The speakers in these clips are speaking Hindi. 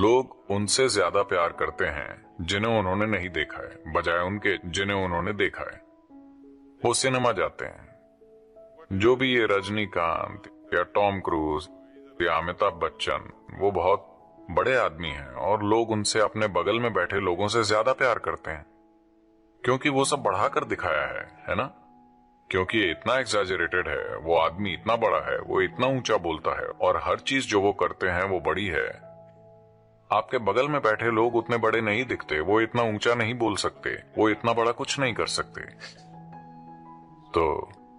लोग उनसे ज्यादा प्यार करते हैं जिन्हें उन्होंने नहीं देखा है, बजाय उनके जिन्हें उन्होंने देखा है। वो सिनेमा जाते हैं, जो भी ये रजनीकांत या टॉम क्रूज या अमिताभ बच्चन, वो बहुत बड़े आदमी हैं और लोग उनसे अपने बगल में बैठे लोगों से ज्यादा प्यार करते हैं, क्योंकि वो सब बढ़ाकर दिखाया है ना? क्योंकि ये इतना एग्जैजरेटेड है, वो आदमी इतना बड़ा है, वो इतना ऊंचा बोलता है और हर चीज जो वो करते हैं वो बड़ी है। आपके बगल में बैठे लोग उतने बड़े नहीं दिखते, वो इतना ऊंचा नहीं बोल सकते, वो इतना बड़ा कुछ नहीं कर सकते। तो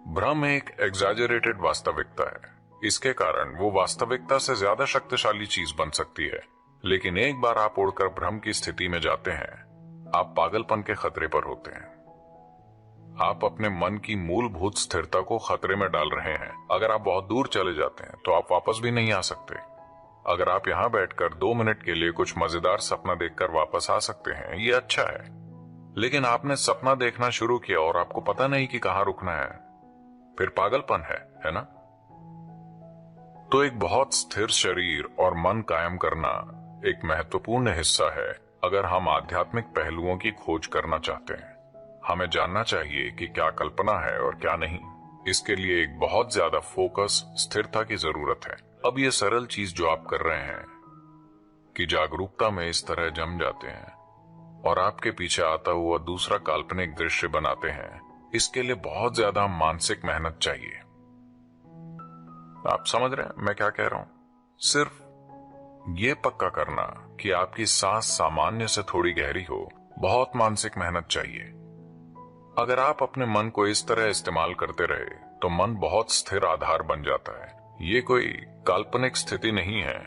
भ्रम एक एग्जैजरेटेड वास्तविकता है। इसके कारण वो वास्तविकता से ज्यादा शक्तिशाली चीज बन सकती है, लेकिन एक बार आप उड़कर भ्रम की स्थिति में जाते हैं, आप पागलपन के खतरे पर होते हैं। आप अपने मन की मूलभूत स्थिरता को खतरे में डाल रहे हैं। अगर आप बहुत दूर चले जाते हैं तो आप वापस भी नहीं आ सकते। अगर आप यहां बैठकर 2 मिनट के लिए कुछ मजेदार सपना देखकर वापस आ सकते हैं, ये अच्छा है, लेकिन आपने सपना देखना शुरू किया और आपको पता नहीं कि कहां रुकना है, फिर पागलपन है ना? तो एक बहुत स्थिर शरीर और मन कायम करना एक महत्वपूर्ण हिस्सा है अगर हम आध्यात्मिक पहलुओं की खोज करना चाहते हैं। हमें जानना चाहिए कि क्या कल्पना है और क्या नहीं। इसके लिए एक बहुत ज्यादा फोकस, स्थिरता की जरूरत है। अब ये सरल चीज जो आप कर रहे हैं कि जागरूकता में इस तरह जम जाते हैं और आपके पीछे आता हुआ दूसरा काल्पनिक दृश्य बनाते हैं, इसके लिए बहुत ज्यादा मानसिक मेहनत चाहिए। आप समझ रहे हैं मैं क्या कह रहा हूं? सिर्फ ये पक्का करना कि आपकी सांस सामान्य से थोड़ी गहरी हो, बहुत मानसिक मेहनत चाहिए। अगर आप अपने मन को इस तरह इस्तेमाल करते रहे तो मन बहुत स्थिर आधार बन जाता है। ये कोई काल्पनिक स्थिति नहीं है,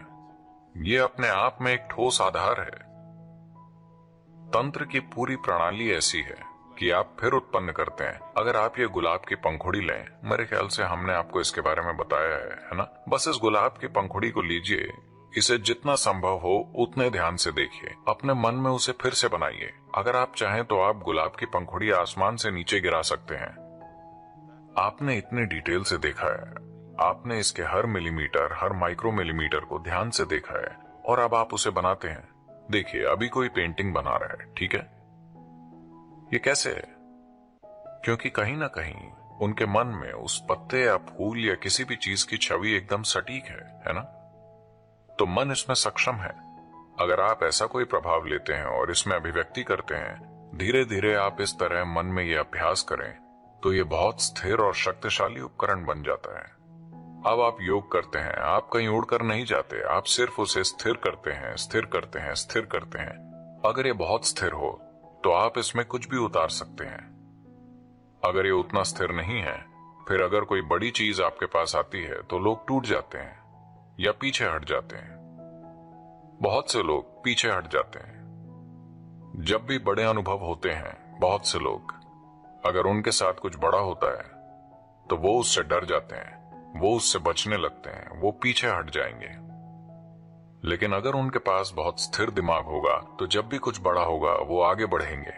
ये अपने आप में एक ठोस आधार है। तंत्र की पूरी प्रणाली ऐसी है कि आप फिर उत्पन्न करते हैं। अगर आप ये गुलाब की पंखुड़ी लें, मेरे ख्याल से हमने आपको इसके बारे में बताया है ना? बस इस गुलाब की पंखुड़ी को लीजिए, इसे जितना संभव हो उतने ध्यान से देखिए, अपने मन में उसे फिर से बनाइए। अगर आप चाहें तो आप गुलाब की पंखुड़ी आसमान से नीचे गिरा सकते हैं। आपने इतने डिटेल से देखा है, आपने इसके हर मिलीमीटर, हर माइक्रो मिलीमीटर को ध्यान से देखा है और अब आप उसे बनाते हैं। देखिए, अभी कोई पेंटिंग बना रहा है, ठीक है? ये कैसे है? क्योंकि कहीं ना कहीं उनके मन में उस पत्ते या फूल या किसी भी चीज की छवि एकदम सटीक है ना? तो मन इसमें सक्षम है। अगर आप ऐसा कोई प्रभाव लेते हैं और इसमें अभिव्यक्ति करते हैं, धीरे धीरे आप इस तरह मन में ये अभ्यास करें, तो ये बहुत स्थिर और शक्तिशाली उपकरण बन जाता है। अब आप योग करते हैं, आप कहीं उड़कर नहीं जाते, आप सिर्फ उसे स्थिर करते हैं, स्थिर करते हैं, स्थिर करते हैं। अगर ये बहुत स्थिर हो तो आप इसमें कुछ भी उतार सकते हैं। अगर ये उतना स्थिर नहीं है, फिर अगर कोई बड़ी चीज आपके पास आती है तो लोग टूट जाते हैं या पीछे हट जाते हैं। बहुत से लोग पीछे हट जाते हैं। जब भी बड़े अनुभव होते हैं, बहुत से लोग, अगर उनके साथ कुछ बड़ा होता है तो वो उससे डर जाते हैं, वो उससे बचने लगते हैं, वो पीछे हट जाएंगे। लेकिन अगर उनके पास बहुत स्थिर दिमाग होगा तो जब भी कुछ बड़ा होगा वो आगे बढ़ेंगे।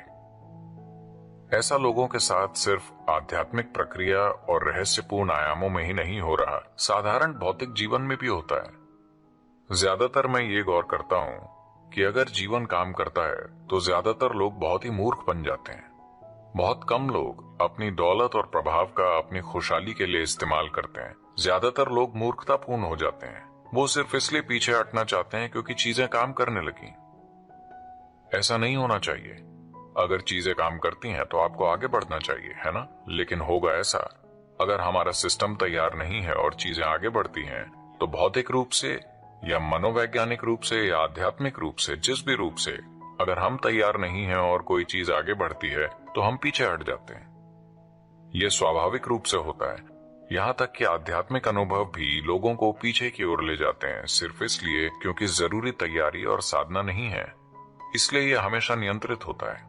ऐसा लोगों के साथ सिर्फ आध्यात्मिक प्रक्रिया और रहस्यपूर्ण आयामों में ही नहीं हो रहा, साधारण भौतिक जीवन में भी होता है। ज्यादातर मैं ये गौर करता हूं कि अगर जीवन काम करता है तो ज्यादातर लोग बहुत ही मूर्ख बन जाते हैं। बहुत कम लोग अपनी दौलत और प्रभाव का अपनी खुशहाली के लिए इस्तेमाल करते हैं। ज्यादातर लोग मूर्खतापूर्ण हो जाते हैं। वो सिर्फ इसलिए पीछे हटना चाहते हैं क्योंकि चीजें काम करने लगी। ऐसा नहीं होना चाहिए। अगर चीजें काम करती हैं तो आपको आगे बढ़ना चाहिए, है ना? लेकिन होगा ऐसा, अगर हमारा सिस्टम तैयार नहीं है और चीजें आगे बढ़ती हैं, तो भौतिक रूप से या मनोवैज्ञानिक रूप से या आध्यात्मिक रूप से, जिस भी रूप से, अगर हम तैयार नहीं हैं और कोई चीज आगे बढ़ती है तो हम पीछे हट जाते हैं। यह स्वाभाविक रूप से होता है। यहां तक कि आध्यात्मिक अनुभव भी लोगों को पीछे की ओर ले जाते हैं, सिर्फ इसलिए क्योंकि जरूरी तैयारी और साधना नहीं है। इसलिए यह हमेशा नियंत्रित होता है।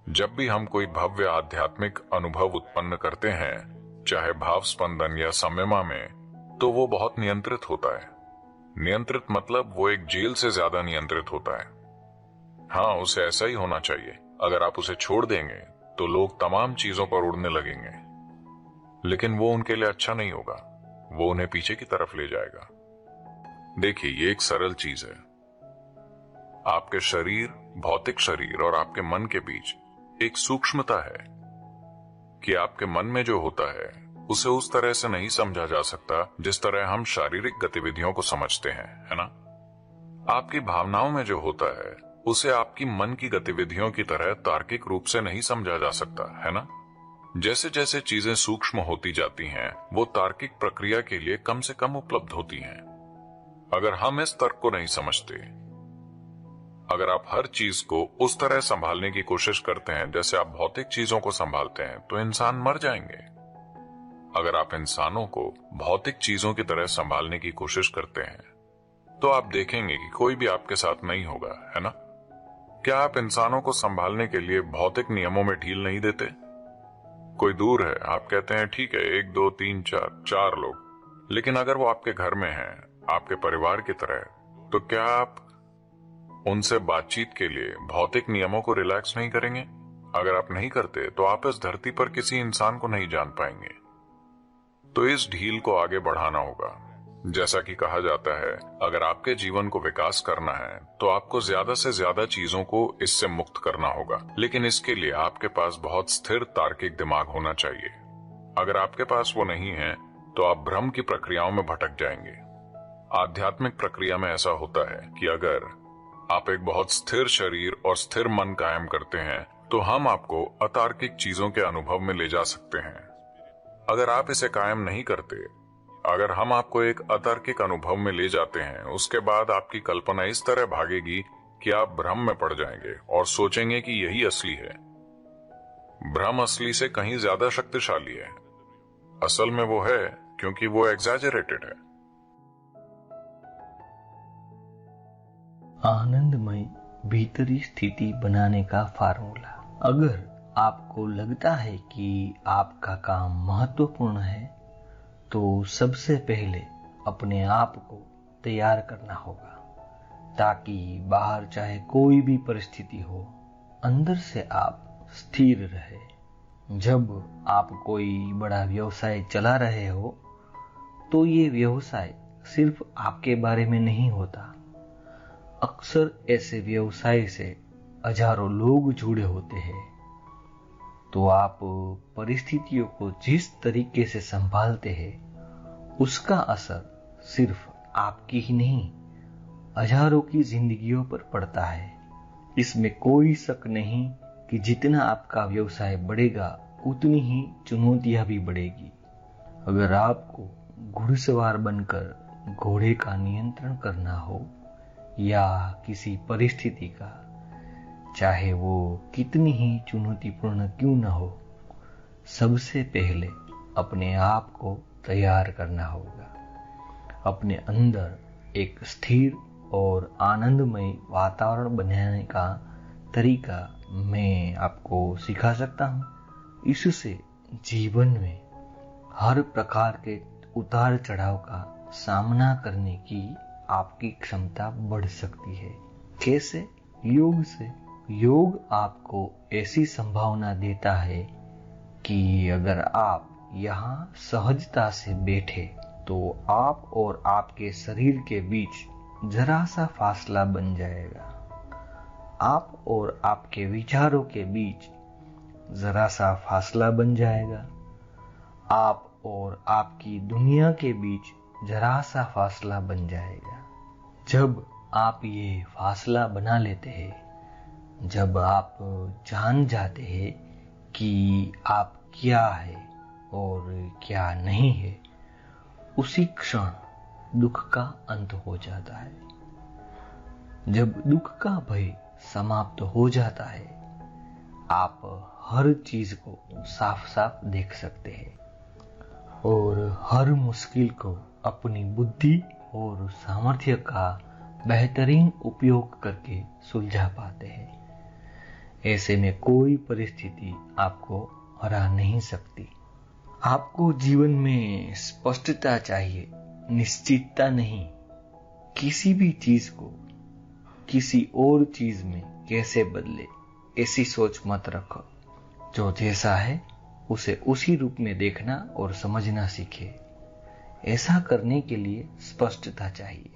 जब भी हम कोई भव्य आध्यात्मिक अनुभव उत्पन्न करते हैं, चाहे भाव स्पंदन या संयमा में, तो वो बहुत नियंत्रित होता है। नियंत्रित मतलब वो एक जेल से ज्यादा नियंत्रित होता है। हाँ, उसे ऐसा ही होना चाहिए। अगर आप उसे छोड़ देंगे तो लोग तमाम चीजों पर उड़ने लगेंगे, लेकिन वो उनके लिए अच्छा नहीं होगा, वो उन्हें पीछे की तरफ ले जाएगा। देखिए, ये एक सरल चीज है। आपके शरीर, भौतिक शरीर और आपके मन के बीच एक सूक्ष्मता है कि आपके मन में जो होता है उसे उस तरह से नहीं समझा जा सकता जिस तरह हम शारीरिक गतिविधियों को समझते हैं, है ना। आपकी भावनाओं में जो होता है उसे आपकी मन की गतिविधियों की तरह तार्किक रूप से नहीं समझा जा सकता, है ना। जैसे जैसे चीजें सूक्ष्म होती जाती हैं, वो तार्किक प्रक्रिया के लिए कम से कम उपलब्ध होती हैं। अगर हम इस तर्क को नहीं समझते, अगर आप हर चीज को उस तरह संभालने की कोशिश करते हैं जैसे आप भौतिक चीजों को संभालते हैं, तो इंसान मर जाएंगे। अगर आप इंसानों को भौतिक चीजों की तरह संभालने की कोशिश करते हैं, तो आप देखेंगे कि कोई भी आपके साथ नहीं होगा, है ना। क्या आप इंसानों को संभालने के लिए भौतिक नियमों में ढील नहीं देते? कोई दूर है, आप कहते हैं ठीक है 1 2 3 4 लोग, लेकिन अगर वो आपके घर में हैं, आपके परिवार की तरह, तो क्या आप उनसे बातचीत के लिए भौतिक नियमों को रिलैक्स नहीं करेंगे? अगर आप नहीं करते तो आप इस धरती पर किसी इंसान को नहीं जान पाएंगे। तो इस ढील को आगे बढ़ाना होगा। जैसा कि कहा जाता है, अगर आपके जीवन को विकास करना है तो आपको ज्यादा से ज्यादा चीजों को इससे मुक्त करना होगा, लेकिन इसके लिए आपके पास बहुत स्थिर तार्किक दिमाग होना चाहिए। अगर आपके पास वो नहीं है तो आप भ्रम की प्रक्रियाओं में भटक जाएंगे। आध्यात्मिक प्रक्रिया में ऐसा होता है कि अगर आप एक बहुत स्थिर शरीर और स्थिर मन कायम करते हैं तो हम आपको अतार्किक चीजों के अनुभव में ले जा सकते हैं। अगर आप इसे कायम नहीं करते, अगर हम आपको एक अतार्किक अनुभव में ले जाते हैं, उसके बाद आपकी कल्पना इस तरह भागेगी कि आप भ्रम में पड़ जाएंगे और सोचेंगे कि यही असली है। भ्रम असली से कहीं ज्यादा शक्तिशाली है। असल में वो है क्योंकि वो एग्जैजरेटेड है। आनंदमय भीतरी स्थिति बनाने का फार्मूला। अगर आपको लगता है कि आपका काम महत्वपूर्ण है, तो सबसे पहले अपने आप को तैयार करना होगा, ताकि बाहर चाहे कोई भी परिस्थिति हो, अंदर से आप स्थिर रहे। जब आप कोई बड़ा व्यवसाय चला रहे हो, तो ये व्यवसाय सिर्फ आपके बारे में नहीं होता। अक्सर ऐसे व्यवसाय से हजारों लोग जुड़े होते हैं। तो आप परिस्थितियों को जिस तरीके से संभालते हैं, उसका असर सिर्फ आपकी ही नहीं, हजारों की जिंदगियों पर पड़ता है। इसमें कोई शक नहीं कि जितना आपका व्यवसाय बढ़ेगा, उतनी ही चुनौतियां भी बढ़ेगी। अगर आपको घुड़सवार बनकर घोड़े का नियंत्रण करना हो, या किसी परिस्थिति का, चाहे वो कितनी ही चुनौतीपूर्ण क्यों न हो, सबसे पहले अपने आप को तैयार करना होगा। अपने अंदर एक स्थिर और आनंदमय वातावरण बनाने का तरीका मैं आपको सिखा सकता हूँ। इससे जीवन में हर प्रकार के उतार चढ़ाव का सामना करने की आपकी क्षमता बढ़ सकती है। कैसे? योग से। योग आपको ऐसी संभावना देता है कि अगर आप यहाँ सहजता से बैठे, तो आप और आपके शरीर के बीच जरा सा फासला बन जाएगा। आप और आपके विचारों के बीच जरा सा फासला बन जाएगा। आप और आपकी दुनिया के बीच जरा सा फासला बन जाएगा। जब आप ये फासला बना लेते हैं, जब आप जान जाते हैं कि आप क्या है और क्या नहीं है, उसी क्षण दुख का अंत हो जाता है। जब दुख का भय समाप्त हो जाता है, आप हर चीज को साफ साफ देख सकते हैं और हर मुश्किल को अपनी बुद्धि और सामर्थ्य का बेहतरीन उपयोग करके सुलझा पाते हैं। ऐसे में कोई परिस्थिति आपको हरा नहीं सकती। आपको जीवन में स्पष्टता चाहिए, निश्चितता नहीं। किसी भी चीज को किसी और चीज में कैसे बदले, ऐसी सोच मत रखो। जो जैसा है उसे उसी रूप में देखना और समझना सीखे। ऐसा करने के लिए स्पष्टता चाहिए।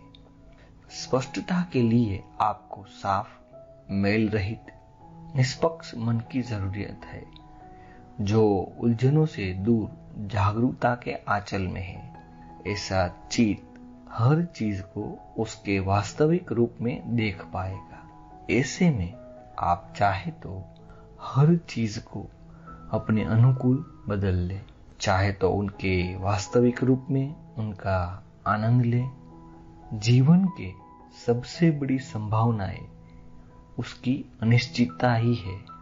स्पष्टता के लिए आपको साफ, मेल रहित, निष्पक्ष मन की जरूरत है, जो उलझनों से दूर जागरूकता के आंचल में है। ऐसा चित्त हर चीज को उसके वास्तविक रूप में देख पाएगा। ऐसे में आप चाहे तो हर चीज को अपने अनुकूल बदल ले, चाहे तो उनके वास्तविक रूप में उनका आनंद ले। जीवन के सबसे बड़ी संभावनाएं उसकी अनिश्चितता ही है।